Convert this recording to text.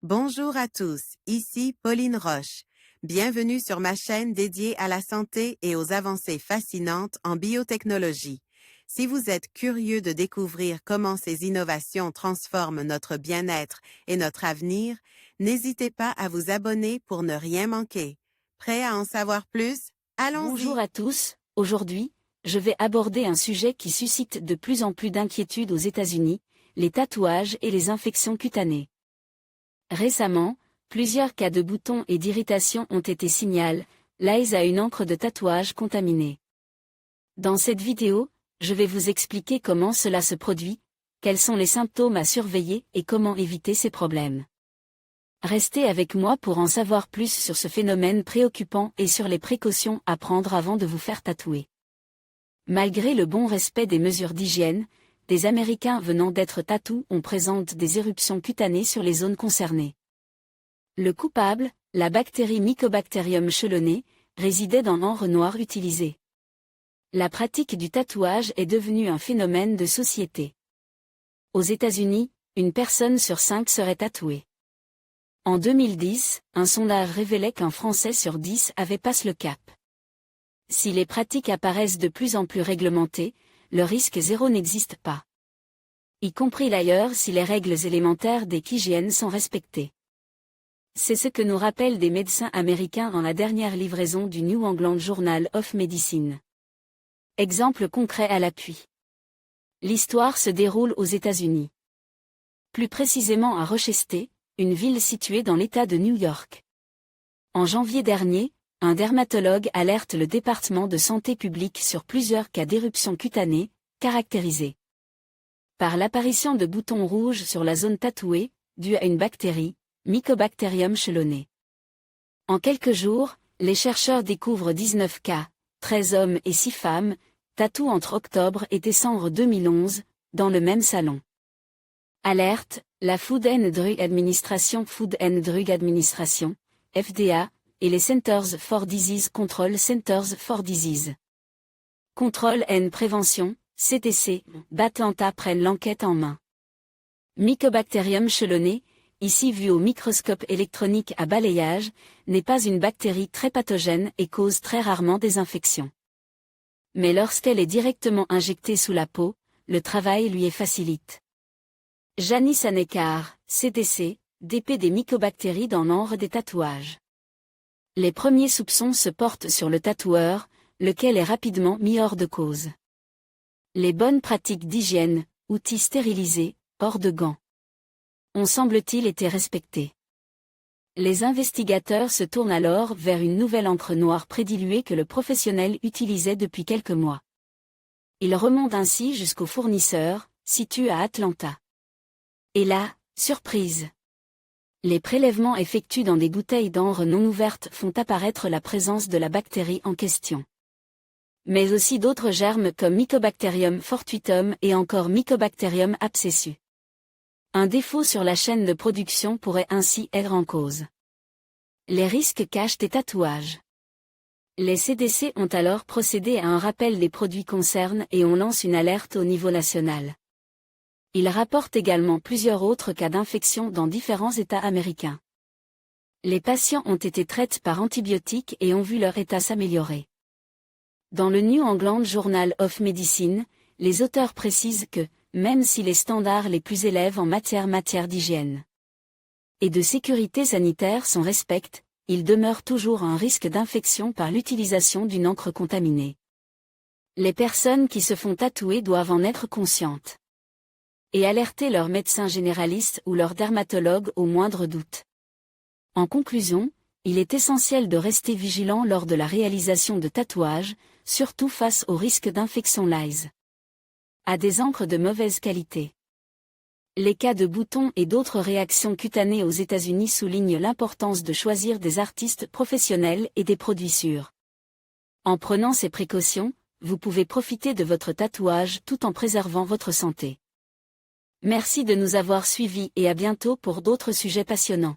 Bonjour à tous, ici Pauline Roche. Bienvenue sur ma chaîne dédiée à la santé et aux avancées fascinantes en biotechnologie. Si vous êtes curieux de découvrir comment ces innovations transforment notre bien-être et notre avenir, n'hésitez pas à vous abonner pour ne rien manquer. Prêt à en savoir plus? Bonjour Allons-y! à tous, aujourd'hui, je vais aborder un sujet qui suscite de plus en plus d'inquiétudes aux États-Unis, les tatouages et les infections cutanées. Récemment, plusieurs cas de boutons et d'irritation ont été signalés, liés à une encre de tatouage contaminée. Dans cette vidéo, je vais vous expliquer comment cela se produit, quels sont les symptômes à surveiller et comment éviter ces problèmes. Restez avec moi pour en savoir plus sur ce phénomène préoccupant et sur les précautions à prendre avant de vous faire tatouer. Malgré le bon respect des mesures d'hygiène, des Américains venant d'être tatous présentent des éruptions cutanées sur les zones concernées. Le coupable, la bactérie Mycobacterium chelonae, résidait dans l'encre noire utilisée. La pratique du tatouage est devenue un phénomène de société. Aux États-Unis, une personne sur 5 serait tatouée. En 2010, un sondage révélait qu'un Français sur 10 avait passé le cap. Si les pratiques apparaissent de plus en plus réglementées, le risque zéro n'existe pas. Y compris d'ailleurs si les règles élémentaires d'hygiène sont respectées. C'est ce que nous rappellent des médecins américains dans la dernière livraison du New England Journal of Medicine. Exemple concret à l'appui. L'histoire se déroule aux États-Unis. Plus précisément à Rochester, une ville située dans l'État de New York. En janvier dernier, un dermatologue alerte le département de santé publique sur plusieurs cas d'éruption cutanée, caractérisés par l'apparition de boutons rouges sur la zone tatouée, due à une bactérie, Mycobacterium chelonae. En quelques jours, les chercheurs découvrent 19 cas, 13 hommes et 6 femmes, tatous entre octobre et décembre 2011, dans le même salon. Alerte, la Food and Drug Administration FDA, et les Centers for Disease Control Control and Prevention, CDC, d'Atlanta prennent l'enquête en main. Mycobacterium chelonae, ici vu au microscope électronique à balayage, n'est pas une bactérie très pathogène et cause très rarement des infections. Mais lorsqu'elle est directement injectée sous la peau, le travail lui est facilite. Janice Anekar, CDC, DP des mycobactéries dans l'encre des tatouages. Les premiers soupçons se portent sur le tatoueur, lequel est rapidement mis hors de cause. Les bonnes pratiques d'hygiène, outils stérilisés, hors de gants, ont semble-t-il été respectées. Les investigateurs se tournent alors vers une nouvelle encre noire prédiluée que le professionnel utilisait depuis quelques mois. Ils remontent ainsi jusqu'au fournisseur, situé à Atlanta. Et là, surprise! Les prélèvements effectués dans des bouteilles d'encre non ouvertes font apparaître la présence de la bactérie en question. Mais aussi d'autres germes comme Mycobacterium fortuitum et encore Mycobacterium abscessus. Un défaut sur la chaîne de production pourrait ainsi être en cause. Les risques cachés des tatouages. Les CDC ont alors procédé à un rappel des produits concernés et on lance une alerte au niveau national. Ils rapportent également plusieurs autres cas d'infection dans différents États américains. Les patients ont été traités par antibiotiques et ont vu leur état s'améliorer. Dans le New England Journal of Medicine, les auteurs précisent que, même si les standards les plus élevés en matière d'hygiène et de sécurité sanitaire sont respectés, il demeure toujours un risque d'infection par l'utilisation d'une encre contaminée. Les personnes qui se font tatouer doivent en être conscientes et alerter leur médecin généraliste ou leur dermatologue au moindre doute. En conclusion, il est essentiel de rester vigilant lors de la réalisation de tatouages, surtout face au risque d'infection liées à des encres de mauvaise qualité. Les cas de boutons et d'autres réactions cutanées aux États-Unis soulignent l'importance de choisir des artistes professionnels et des produits sûrs. En prenant ces précautions, vous pouvez profiter de votre tatouage tout en préservant votre santé. Merci de nous avoir suivis et à bientôt pour d'autres sujets passionnants.